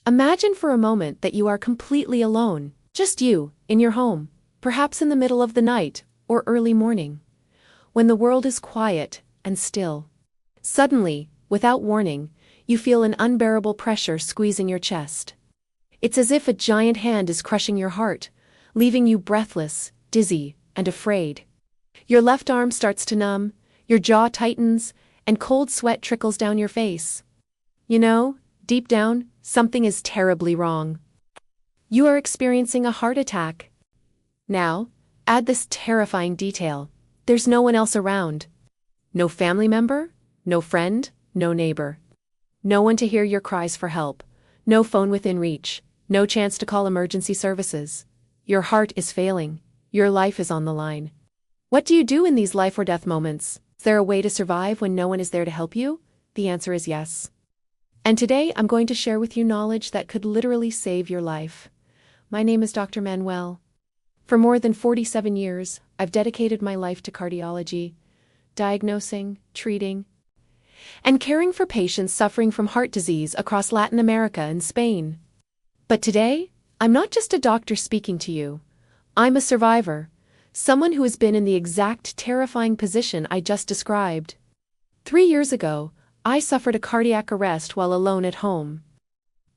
Imagine for a moment that you are completely alone, just you, in your home, perhaps in the middle of the night or early morning, when the world is quiet and still. Suddenly, without warning, you feel an unbearable pressure squeezing your chest. It's as if a giant hand is crushing your heart, leaving you breathless, dizzy, and afraid. Your left arm starts to numb, your jaw tightens, and cold sweat trickles down your face. You know, deep down, something is terribly wrong. You are experiencing a heart attack. Now, add this terrifying detail. There's no one else around. No family member, no friend, no neighbor. No one to hear your cries for help. No phone within reach. No chance to call emergency services. Your heart is failing. Your life is on the line. What do you do in these life or death moments? Is there a way to survive when no one is there to help you? The answer is yes. And today I'm going to share with you knowledge that could literally save your life. My name is Dr. Manuel. For more than 47 years, I've dedicated my life to cardiology, diagnosing, treating, and caring for patients suffering from heart disease across Latin America and Spain. But today, I'm not just a doctor speaking to you. I'm a survivor, someone who has been in the exact terrifying position I just described. 3 years ago, I suffered a cardiac arrest while alone at home.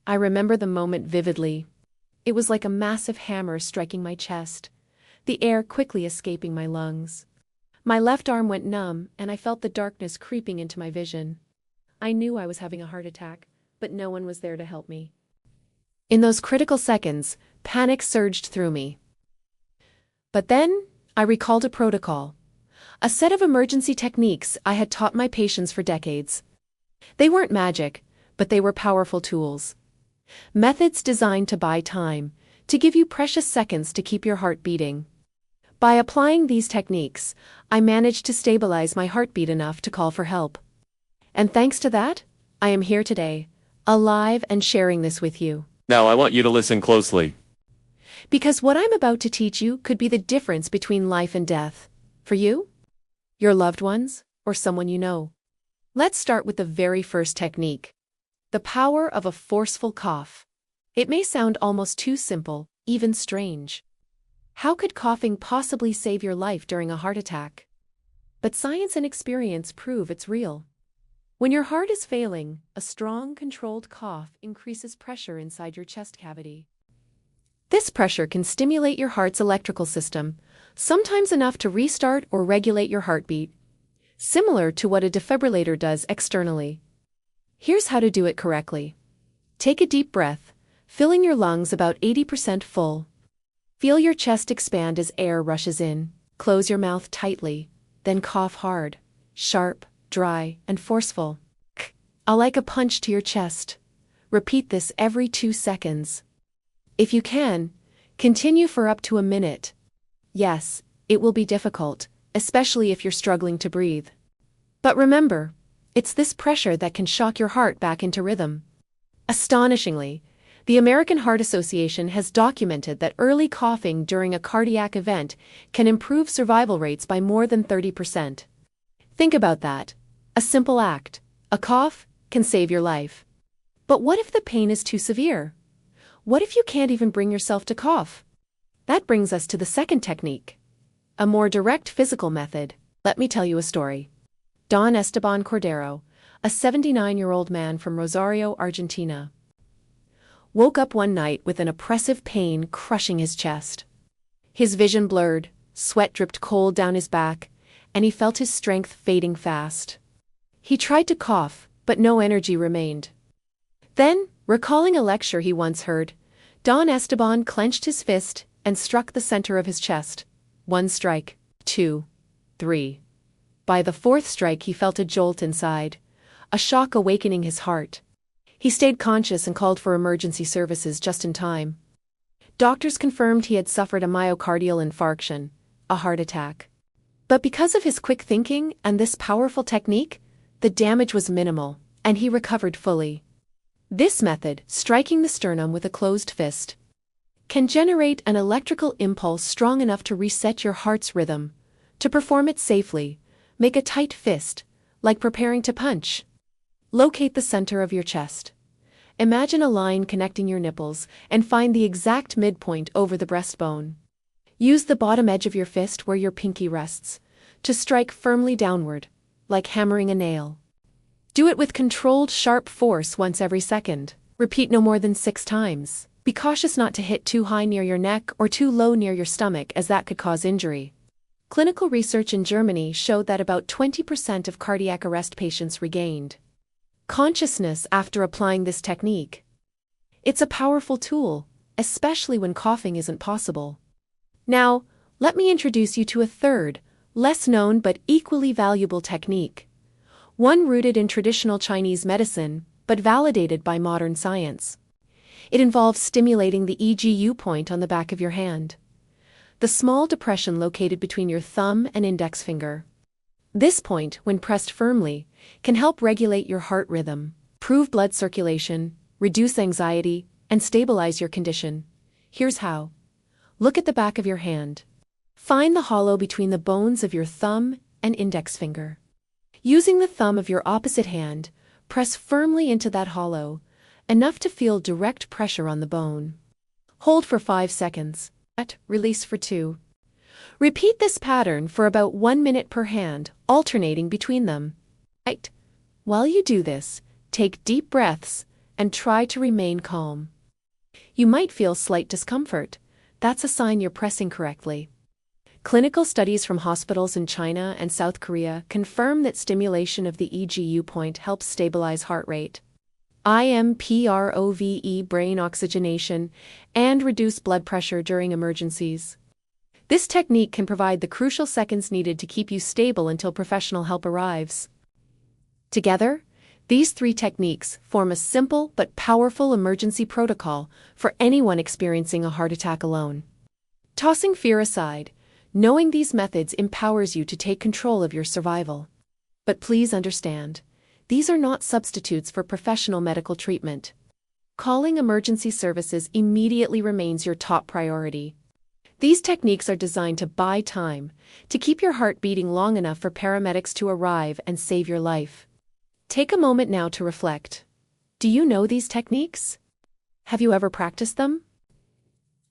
I remember the moment vividly. It was like a massive hammer striking my chest, the air quickly escaping my lungs. My left arm went numb, and I felt the darkness creeping into my vision. I knew I was having a heart attack, but no one was there to help me. In those critical seconds, panic surged through me. But then, I recalled a protocol, a set of emergency techniques I had taught my patients for decades. They weren't magic, but they were powerful tools. Methods designed to buy time, to give you precious seconds to keep your heart beating. By applying these techniques, I managed to stabilize my heartbeat enough to call for help. And thanks to that, I am here today, alive and sharing this with you. Now I want you to listen closely. Because what I'm about to teach you could be the difference between life and death. For you, your loved ones, or someone you know. Let's start with the very first technique. The power of a forceful cough. It may sound almost too simple, even strange. How could coughing possibly save your life during a heart attack? But science and experience prove it's real. When your heart is failing, a strong, controlled cough increases pressure inside your chest cavity. This pressure can stimulate your heart's electrical system, sometimes enough to restart or regulate your heartbeat, similar to what a defibrillator does externally. Here's how to do it correctly. Take a deep breath, filling your lungs about 80% full. Feel your chest expand as air rushes in. Close your mouth tightly, then cough hard, sharp, dry, and forceful. Like a punch to your chest. Repeat this every 2 seconds. If you can, continue for up to a minute. Yes, it will be difficult, especially if you're struggling to breathe. But remember, it's this pressure that can shock your heart back into rhythm. Astonishingly, the American Heart Association has documented that early coughing during a cardiac event can improve survival rates by more than 30%. Think about that. A simple act, a cough, can save your life. But what if the pain is too severe? What if you can't even bring yourself to cough? That brings us to the second technique, a more direct physical method. Let me tell you a story. Don Esteban Cordero, a 79-year-old man from Rosario, Argentina, woke up one night with an oppressive pain crushing his chest. His vision blurred, sweat dripped cold down his back, and he felt his strength fading fast. He tried to cough, but no energy remained. Then, recalling a lecture he once heard, Don Esteban clenched his fist and struck the center of his chest. 1 strike, 2, 3. By the 4th strike he felt a jolt inside, a shock awakening his heart. He stayed conscious and called for emergency services just in time. Doctors confirmed he had suffered a myocardial infarction, a heart attack. But because of his quick thinking and this powerful technique, the damage was minimal, and he recovered fully. This method, striking the sternum with a closed fist, can generate an electrical impulse strong enough to reset your heart's rhythm. To perform it safely, make a tight fist, like preparing to punch. Locate the center of your chest. Imagine a line connecting your nipples and find the exact midpoint over the breastbone. Use the bottom edge of your fist where your pinky rests to strike firmly downward, like hammering a nail. Do it with controlled, sharp force once every second. Repeat no more than 6 times. Be cautious not to hit too high near your neck or too low near your stomach, as that could cause injury. Clinical research in Germany showed that about 20% of cardiac arrest patients regained consciousness after applying this technique. It's a powerful tool, especially when coughing isn't possible. Now, let me introduce you to a third, less known but equally valuable technique. One rooted in traditional Chinese medicine, but validated by modern science. It involves stimulating the EGU point on the back of your hand, the small depression located between your thumb and index finger. This point, when pressed firmly, can help regulate your heart rhythm, improve blood circulation, reduce anxiety, and stabilize your condition. Here's how. Look at the back of your hand. Find the hollow between the bones of your thumb and index finger. Using the thumb of your opposite hand, press firmly into that hollow, enough to feel direct pressure on the bone. Hold for 5 seconds. Release for 2. Repeat this pattern for about 1 minute per hand, alternating between them. While you do this, take deep breaths and try to remain calm. You might feel slight discomfort. That's a sign you're pressing correctly. Clinical studies from hospitals in China and South Korea confirm that stimulation of the EGU point helps stabilize heart rate, improve brain oxygenation, and reduce blood pressure during emergencies. This technique can provide the crucial seconds needed to keep you stable until professional help arrives. Together, these 3 techniques form a simple but powerful emergency protocol for anyone experiencing a heart attack alone. Tossing fear aside, knowing these methods empowers you to take control of your survival. But please understand, these are not substitutes for professional medical treatment. Calling emergency services immediately remains your top priority. These techniques are designed to buy time, to keep your heart beating long enough for paramedics to arrive and save your life. Take a moment now to reflect. Do you know these techniques? Have you ever practiced them?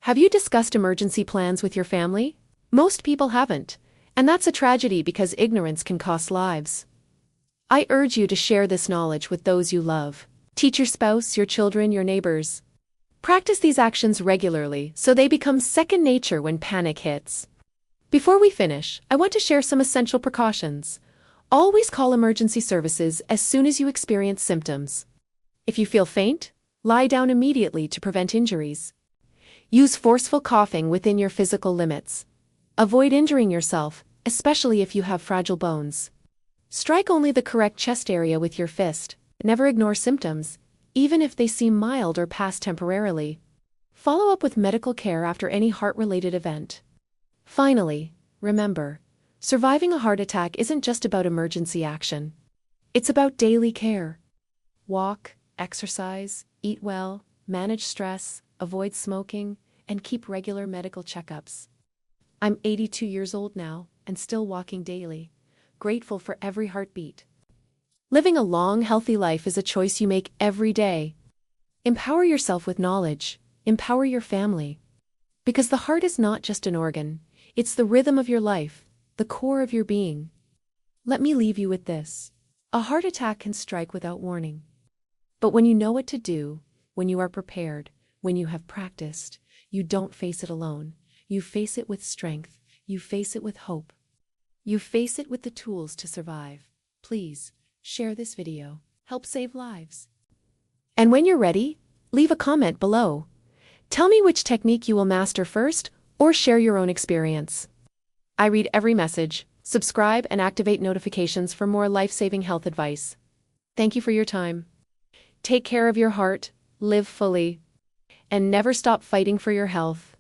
Have you discussed emergency plans with your family? Most people haven't, and that's a tragedy because ignorance can cost lives. I urge you to share this knowledge with those you love. Teach your spouse, your children, your neighbors. Practice these actions regularly so they become second nature when panic hits. Before we finish, I want to share some essential precautions. Always call emergency services as soon as you experience symptoms. If you feel faint, lie down immediately to prevent injuries. Use forceful coughing within your physical limits. Avoid injuring yourself, especially if you have fragile bones. Strike only the correct chest area with your fist. Never ignore symptoms, even if they seem mild or pass temporarily. Follow up with medical care after any heart-related event. Finally, remember, surviving a heart attack isn't just about emergency action. It's about daily care. Walk, exercise, eat well, manage stress, avoid smoking, and keep regular medical checkups. I'm 82 years old now and still walking daily, grateful for every heartbeat. Living a long, healthy life is a choice you make every day. Empower yourself with knowledge. Empower your family. Because the heart is not just an organ, it's the rhythm of your life, the core of your being. Let me leave you with this. A heart attack can strike without warning. But when you know what to do, when you are prepared, when you have practiced, you don't face it alone. You face it with strength. You face it with hope. You face it with the tools to survive. Please, share this video. Help save lives. And when you're ready, leave a comment below. Tell me which technique you will master first, or share your own experience. I read every message. Subscribe and activate notifications for more life-saving health advice. Thank you for your time. Take care of your heart, live fully, and never stop fighting for your health.